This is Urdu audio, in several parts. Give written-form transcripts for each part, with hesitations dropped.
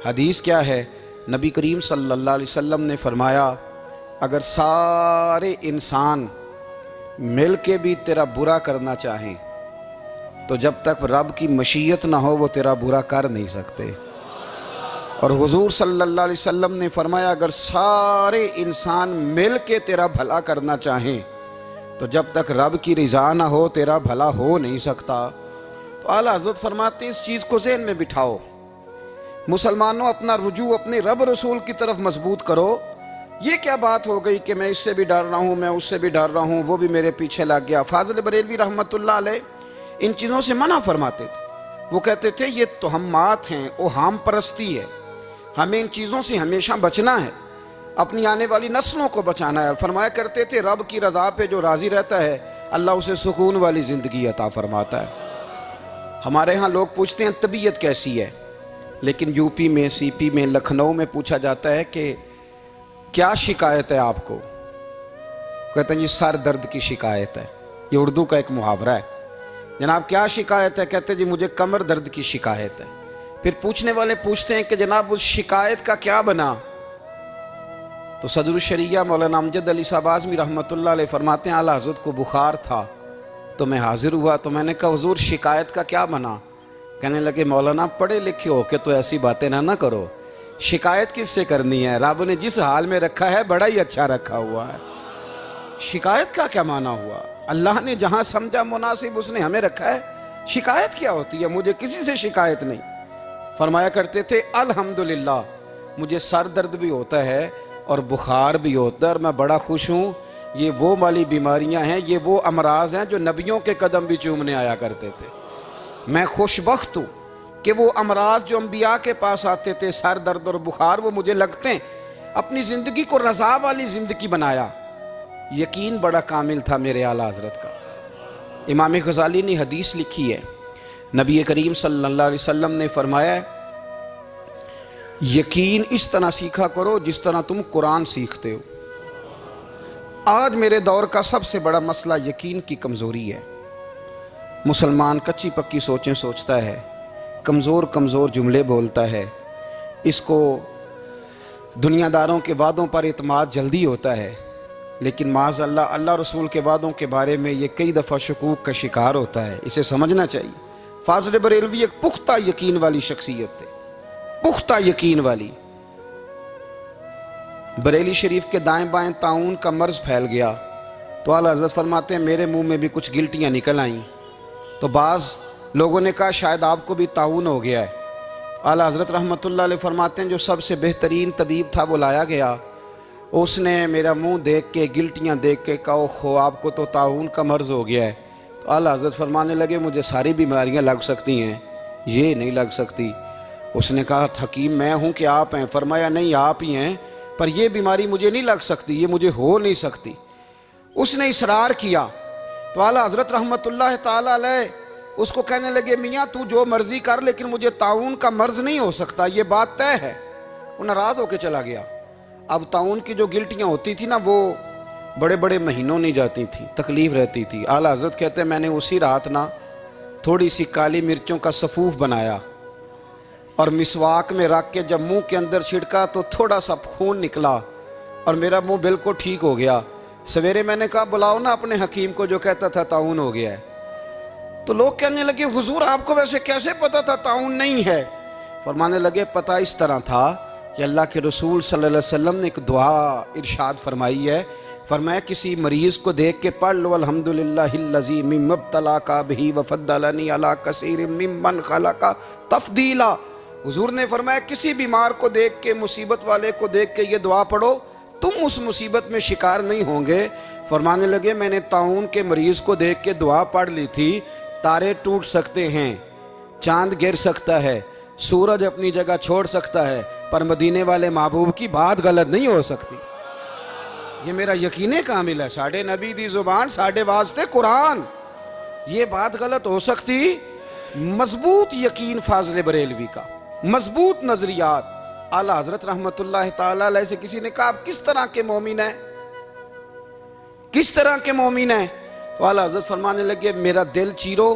حدیث کیا ہے؟ نبی کریم صلی اللہ علیہ وسلم نے فرمایا اگر سارے انسان مل کے بھی تیرا برا کرنا چاہیں تو جب تک رب کی مشیت نہ ہو وہ تیرا برا کر نہیں سکتے۔ اور حضور صلی اللہ علیہ وسلم نے فرمایا اگر سارے انسان مل کے تیرا بھلا کرنا چاہیں تو جب تک رب کی رضا نہ ہو تیرا بھلا ہو نہیں سکتا۔ تو اعلیٰ حضرت فرماتے ہیں اس چیز کو ذہن میں بٹھاؤ، مسلمانوں اپنا رجوع اپنے رب رسول کی طرف مضبوط کرو۔ یہ کیا بات ہو گئی کہ میں اس سے بھی ڈر رہا ہوں، میں اس سے بھی ڈر رہا ہوں، وہ بھی میرے پیچھے لگ گیا۔ فاضل بریلوی رحمۃ اللہ علیہ ان چیزوں سے منع فرماتے تھے۔ وہ کہتے تھے یہ توہمات ہیں، اوہام پرستی ہے، ہمیں ان چیزوں سے ہمیشہ بچنا ہے، اپنی آنے والی نسلوں کو بچانا ہے۔ فرمایا کرتے تھے رب کی رضا پہ جو راضی رہتا ہے اللہ اسے سکون والی زندگی عطا فرماتا ہے۔ ہمارے ہاں لوگ پوچھتے ہیں طبیعت کیسی ہے، لیکن یو پی میں، سی پی میں، لکھنؤ میں پوچھا جاتا ہے کہ کیا شکایت ہے آپ کو؟ کہتے ہیں جی سر درد کی شکایت ہے۔ یہ اردو کا ایک محاورہ ہے۔ جناب کیا شکایت ہے؟ کہتے ہیں جی مجھے کمر درد کی شکایت ہے۔ پھر پوچھنے والے پوچھتے ہیں کہ جناب اس شکایت کا کیا بنا؟ تو صدر الشریعہ مولانا امجد علی صاحب اعظمی رحمۃ اللہ علیہ فرماتے ہیں اعلیٰ حضرت کو بخار تھا تو میں حاضر ہوا، تو میں نے کہا حضور شکایت کا کیا بنا؟ کہنے لگے مولانا پڑھے لکھے ہو کے تو ایسی باتیں نہ کرو، شکایت کس سے کرنی ہے؟ رب نے جس حال میں رکھا ہے بڑا ہی اچھا رکھا ہوا ہے۔ شکایت کا کیا معنی ہوا؟ اللہ نے جہاں سمجھا مناسب اس نے ہمیں رکھا ہے، شکایت کیا ہوتی ہے؟ مجھے کسی سے شکایت نہیں۔ فرمایا کرتے تھے الحمدللہ مجھے سر درد بھی ہوتا ہے اور بخار بھی ہوتا ہے اور میں بڑا خوش ہوں، یہ وہ والی بیماریاں ہیں، یہ وہ امراض ہیں جو نبیوں کے قدم بھی چومنے آیا کرتے تھے۔ میں خوش بخت ہوں کہ وہ امراض جو انبیاء کے پاس آتے تھے، سر درد اور بخار، وہ مجھے لگتے ہیں۔ اپنی زندگی کو رضا والی زندگی بنایا۔ یقین بڑا کامل تھا میرے اعلیٰ حضرت کا۔ امام غزالی نے حدیث لکھی ہے، نبی کریم صلی اللہ علیہ وسلم نے فرمایا ہے یقین اس طرح سیکھا کرو جس طرح تم قرآن سیکھتے ہو۔ آج میرے دور کا سب سے بڑا مسئلہ یقین کی کمزوری ہے۔ مسلمان کچی پکی سوچیں سوچتا ہے، کمزور کمزور جملے بولتا ہے، اس کو دنیا داروں کے وعدوں پر اعتماد جلدی ہوتا ہے، لیکن معاذ اللہ اللہ رسول کے وعدوں کے بارے میں یہ کئی دفعہ شکوک کا شکار ہوتا ہے۔ اسے سمجھنا چاہیے۔ فاضل بریلوی ایک پختہ یقین والی شخصیت تھے، پختہ یقین والی۔ بریلی شریف کے دائیں بائیں طاعون کا مرض پھیل گیا تو اعلیٰ حضرت فرماتے ہیں میرے منہ میں بھی کچھ گلٹیاں نکل آئیں، تو بعض لوگوں نے کہا شاید آپ کو بھی طاعون ہو گیا ہے۔ اعلیٰ حضرت رحمۃ اللہ علیہ فرماتے ہیں جو سب سے بہترین طبیب تھا وہ لایا گیا، اس نے میرا منہ دیکھ کے گلٹیاں دیکھ کے کہا اوہ آپ کو تو طاعون کا مرض ہو گیا ہے۔ تو اعلیٰ حضرت فرمانے لگے مجھے ساری بیماریاں لگ سکتی ہیں، یہ نہیں لگ سکتی۔ اس نے کہا حکیم میں ہوں کہ آپ ہیں؟ فرمایا نہیں آپ ہی ہیں، پر یہ بیماری مجھے نہیں لگ سکتی، یہ مجھے ہو نہیں سکتی۔ اس نے اصرار کیا تو اعلیٰ حضرت رحمۃ اللہ تعالیٰ علیہ اس کو کہنے لگے میاں تو جو مرضی کر لیکن مجھے طاعون کا مرض نہیں ہو سکتا، یہ بات طے ہے۔ وہ ناراض ہو کے چلا گیا۔ اب طاعون کی جو گلٹیاں ہوتی تھی نا وہ بڑے بڑے مہینوں نہیں جاتی تھی، تکلیف رہتی تھی۔ اعلیٰ حضرت کہتے ہیں میں نے اسی رات نا تھوڑی سی کالی مرچوں کا سفوف بنایا اور مسواک میں رکھ کے جب منہ کے اندر چھڑکا تو تھوڑا سا خون نکلا اور میرا منہ بالکل ٹھیک ہو گیا۔ سویرے میں نے کہا بلاؤ نا اپنے حکیم کو جو کہتا تھا طاعون ہو گیا ہے۔ تو لوگ کہنے لگے حضور آپ کو ویسے کیسے پتا تھا طاعون نہیں ہے؟ فرمانے لگے پتہ اس طرح تھا کہ اللہ کے رسول صلی اللہ علیہ وسلم نے ایک دعا ارشاد فرمائی ہے، فرمایا کسی مریض کو دیکھ کے پڑھ لو الحمدللہ الذی مما ابتلاک بہ وفضلنی علی کثیر ممن خلق تفضیلا۔ حضور نے فرمایا کسی بیمار کو دیکھ کے، مصیبت والے کو دیکھ کے یہ دعا پڑھو، تم اس مصیبت میں شکار نہیں ہوں گے۔ فرمانے لگے میں نے طاعون کے مریض کو دیکھ کے دعا پڑھ لی تھی، تارے ٹوٹ سکتے ہیں، چاند گر سکتا ہے، سورج اپنی جگہ چھوڑ سکتا ہے، پر مدینے والے محبوب کی بات غلط نہیں ہو سکتی۔ یہ میرا یقین کامل ہے، ساڑھے نبی دی زبان ساڑھے واسطے قرآن، یہ بات غلط ہو سکتی؟ مضبوط یقین فاضل بریلوی کا، مضبوط نظریات۔ اعلیٰ حضرت رحمۃ اللہ تعالیٰ علیہ سے کسی نے کہا آپ کس طرح کے مومن ہیں، کس طرح کے مومن ہیں؟ تو اعلیٰ حضرت فرمانے لگے میرا دل چیرو،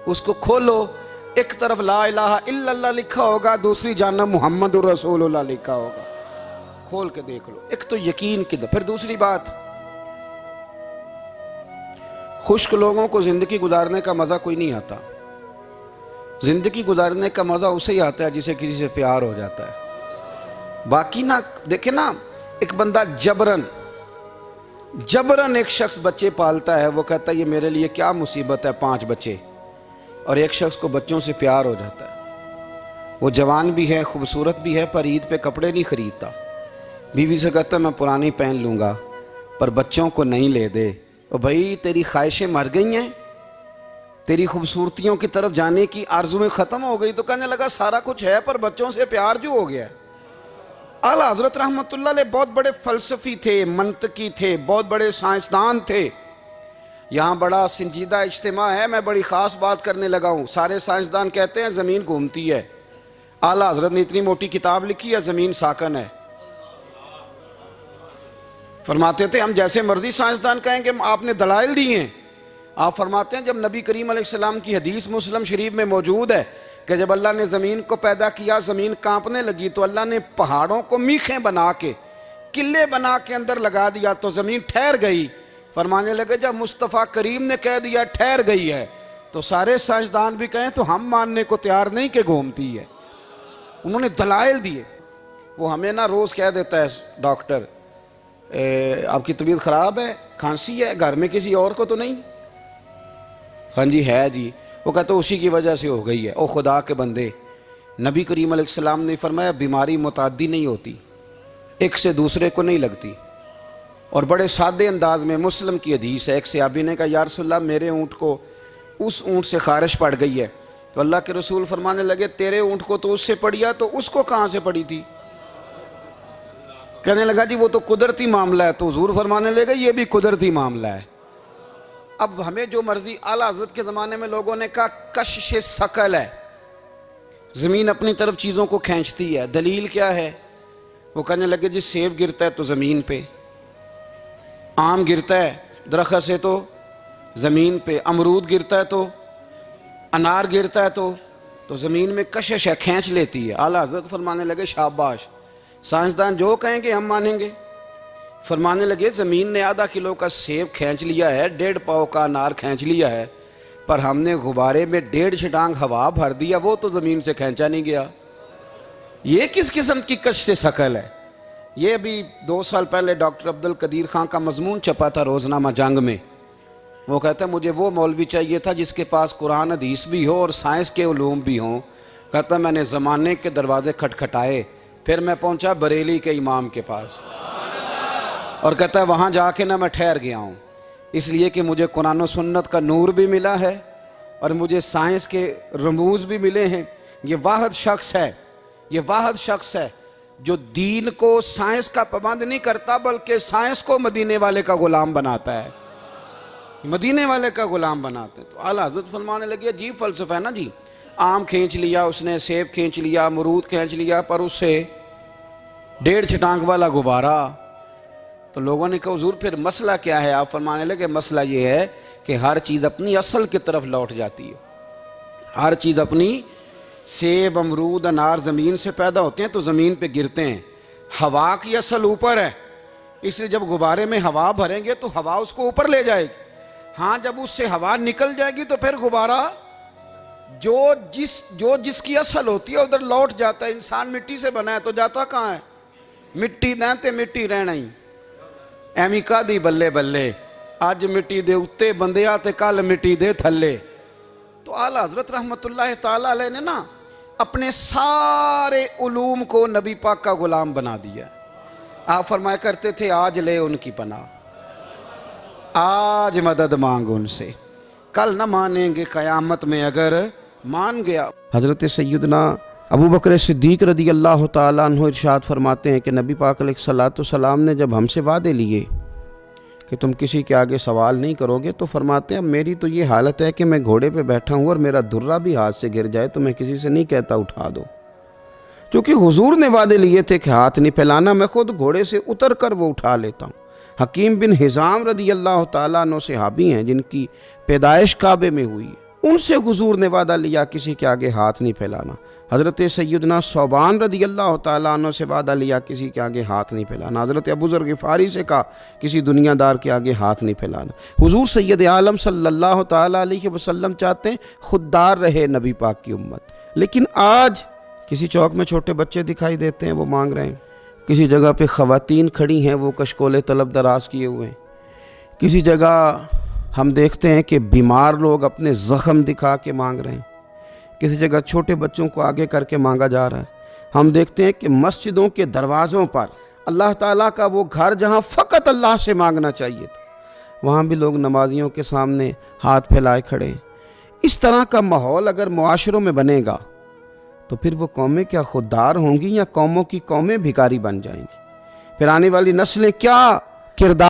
اس کو کھولو، ایک طرف لا الہ الا اللہ لکھا ہوگا، دوسری جانب محمد رسول اللہ لکھا ہوگا، کھول کے دیکھ لو۔ ایک تو یقین کی پھر دوسری بات، خشک لوگوں کو زندگی گزارنے کا مزہ کوئی نہیں آتا۔ زندگی گزارنے کا مزہ اسے ہی آتا ہے جسے کسی سے پیار ہو جاتا ہے۔ باقی نہ دیکھیں نا، ایک بندہ جبرن ایک شخص بچے پالتا ہے، وہ کہتا ہے یہ میرے لیے کیا مصیبت ہے 5 بچے، اور ایک شخص کو بچوں سے پیار ہو جاتا ہے، وہ جوان بھی ہے، خوبصورت بھی ہے، پر عید پہ کپڑے نہیں خریدتا، بیوی سے کہتا ہے میں پرانی پہن لوں گا پر بچوں کو نہیں لے دے۔ اور بھائی تیری خواہشیں مر گئی ہیں، تیری خوبصورتیوں کی طرف جانے کی آرزویں ختم ہو گئی، تو کہنے لگا سارا کچھ ہے پر بچوں سے پیار جو ہو گیا ہے۔ اعلیٰ حضرت رحمت اللہ علیہ بہت بڑے فلسفی تھے، منطقی تھے، بہت بڑے سائنسدان تھے۔ یہاں بڑا سنجیدہ اجتماع ہے، میں بڑی خاص بات کرنے لگا ہوں۔ سارے سائنسدان کہتے ہیں زمین گھومتی ہے، اعلیٰ حضرت نے اتنی موٹی کتاب لکھی ہے زمین ساکن ہے۔ فرماتے تھے ہم جیسے مرضی سائنسدان کہیں کہ آپ نے دلائل دی ہیں۔ آپ فرماتے ہیں جب نبی کریم علیہ السلام کی حدیث مسلم شریف میں موجود ہے کہ جب اللہ نے زمین کو پیدا کیا زمین کانپنے لگی تو اللہ نے پہاڑوں کو میخیں بنا کے قلعے بنا کے اندر لگا دیا تو زمین ٹھہر گئی۔ فرمانے لگے جب مصطفیٰ کریم نے کہہ دیا ٹھہر گئی ہے تو سارے سائنسدان بھی کہیں تو ہم ماننے کو تیار نہیں کہ گھومتی ہے۔ انہوں نے دلائل دیے۔ وہ ہمیں نہ روز کہہ دیتا ہے ڈاکٹر آپ کی طبیعت خراب ہے، کھانسی ہے، گھر میں کسی اور کو تو نہیں؟ ہاں جی ہے جی۔ وہ کہتا ہے اسی کی وجہ سے ہو گئی ہے۔ او خدا کے بندے، نبی کریم علیہ السلام نے فرمایا بیماری متعدی نہیں ہوتی، ایک سے دوسرے کو نہیں لگتی۔ اور بڑے سادے انداز میں مسلم کی حدیث ہے، ایک صحابی نے کہا یا رسول اللہ میرے اونٹ کو اس اونٹ سے خارش پڑ گئی ہے، تو اللہ کے رسول فرمانے لگے تیرے اونٹ کو تو اس سے پڑیا تو اس کو کہاں سے پڑی تھی؟ کہنے لگا جی وہ تو قدرتی معاملہ ہے، تو حضور فرمانے لگے یہ بھی قدرتی معاملہ ہے۔ اب ہمیں جو مرضی، اعلیٰ حضرت کے زمانے میں لوگوں نے کہا کشش ثقل ہے، زمین اپنی طرف چیزوں کو کھینچتی ہے، دلیل کیا ہے؟ وہ کہنے لگے جی سیب گرتا ہے تو زمین پہ، آم گرتا ہے درخت سے تو زمین پہ، امرود گرتا ہے تو، انار گرتا ہے تو زمین میں کشش ہے، کھینچ لیتی ہے۔ اعلیٰ حضرت فرمانے لگے شاباش، سائنسدان جو کہیں گے ہم مانیں گے۔ فرمانے لگے زمین نے آدھا کلو کا سیب کھینچ لیا ہے، 1.5 پاؤ کا انار کھینچ لیا ہے، پر ہم نے غبارے میں 1.5 چھٹانگ ہوا بھر دیا، وہ تو زمین سے کھینچا نہیں گیا۔ یہ کس قسم کی کشش ثقل ہے؟ یہ ابھی 2 سال پہلے ڈاکٹر عبدالقدیر خان کا مضمون چھپا تھا روزنامہ جنگ میں۔ وہ کہتا ہے مجھے وہ مولوی چاہیے تھا جس کے پاس قرآن حدیث بھی ہو اور سائنس کے علوم بھی ہوں۔ کہتا میں نے زمانے کے دروازے کھٹکھٹائے، پھر میں پہنچا بریلی کے امام کے پاس، اور کہتا ہے وہاں جا کے نہ میں ٹھہر گیا ہوں، اس لیے کہ مجھے قرآن و سنت کا نور بھی ملا ہے اور مجھے سائنس کے رموز بھی ملے ہیں۔ یہ واحد شخص ہے جو دین کو سائنس کا پابند نہیں کرتا بلکہ سائنس کو مدینے والے کا غلام بناتا ہے، مدینے والے کا غلام بناتے ہیں۔ تو اعلیٰ حضرت فرمانے لگے عجیب فلسفہ ہے نا جی، آم کھینچ لیا اس نے، سیب کھینچ لیا، امرود کھینچ لیا، پر اس سے 1.5 چھٹانگ والا غبارہ۔ تو لوگوں نے کہا حضور پھر مسئلہ کیا ہے؟ آپ فرمانے لگے مسئلہ یہ ہے کہ ہر چیز اپنی اصل کی طرف لوٹ جاتی ہے، ہر چیز اپنی، سیب امرود انار زمین سے پیدا ہوتے ہیں تو زمین پہ گرتے ہیں، ہوا کی اصل اوپر ہے، اس لیے جب غبارے میں ہوا بھریں گے تو ہوا اس کو اوپر لے جائے گی۔ ہاں جب اس سے ہوا نکل جائے گی تو پھر غبارہ جو جس کی اصل ہوتی ہے ادھر لوٹ جاتا ہے۔ انسان مٹی سے بنا ہے تو جاتا کہاں ہے؟ مٹی دیں مٹی رہنا ہی ایویں کا دی بلے بلے، اج مٹی دے اتے بندیا تے کل مٹی دے تھلے۔ تو اعلیٰ حضرت رحمت اللہ تعالیٰ علیہ نے نا اپنے سارے علوم کو نبی پاک کا غلام بنا دیا۔ آپ فرمایا کرتے تھے آج لے ان کی پناہ، آج مدد مانگ ان سے، کل نہ مانیں گے قیامت میں اگر مان گیا۔ حضرت سیدنا ابو بکر صدیق رضی اللہ تعالیٰ عنہ ارشاد فرماتے ہیں کہ نبی پاک علیہ السلام نے جب ہم سے وعدے لیے کہ تم کسی کے آگے سوال نہیں کرو گے تو فرماتے ہیں میری تو یہ حالت ہے کہ میں گھوڑے پہ بیٹھا ہوں اور میرا درہ بھی ہاتھ سے گر جائے تو میں کسی سے نہیں کہتا اٹھا دو، کیونکہ حضور نے وعدے لیے تھے کہ ہاتھ نہیں پھیلانا، میں خود گھوڑے سے اتر کر وہ اٹھا لیتا ہوں۔ حکیم بن حزام رضی اللہ تعالیٰ عنہ صحابی ہیں جن کی پیدائش کعبے میں ہوئی، ان سے حضور نے وعدہ لیا کسی کے آگے ہاتھ نہیں پھیلانا۔ حضرت سیدنا ثوبان رضی اللہ تعالیٰ عنہ سے وعدہ لیا کسی کے آگے ہاتھ نہیں پھیلانا۔ حضرت ابو ذر غفاری سے کہا کسی دنیا دار کے آگے ہاتھ نہیں پھیلانا۔ حضور سید عالم صلی اللہ تعالیٰ علیہ وسلم چاہتے ہیں خوددار رہے نبی پاک کی امت، لیکن آج کسی چوک میں چھوٹے بچے دکھائی دیتے ہیں وہ مانگ رہے ہیں، کسی جگہ پہ خواتین کھڑی ہیں وہ کشکول طلب دراز کیے ہوئے ہیں، کسی جگہ ہم دیکھتے ہیں کہ بیمار لوگ اپنے زخم دکھا کے مانگ رہے ہیں، کسی جگہ چھوٹے بچوں کو آگے کر کے مانگا جا رہا ہے۔ ہم دیکھتے ہیں کہ مسجدوں کے دروازوں پر اللہ تعالیٰ کا وہ گھر جہاں فقط اللہ سے مانگنا چاہیے تھا، وہاں بھی لوگ نمازیوں کے سامنے ہاتھ پھیلائے کھڑے ہیں۔ اس طرح کا ماحول اگر معاشروں میں بنے گا تو پھر وہ قومیں کیا خوددار ہوں گی یا قوموں کی قومیں بھکاری بن جائیں گی؟ پھر آنے والی نسلیں کیا کردار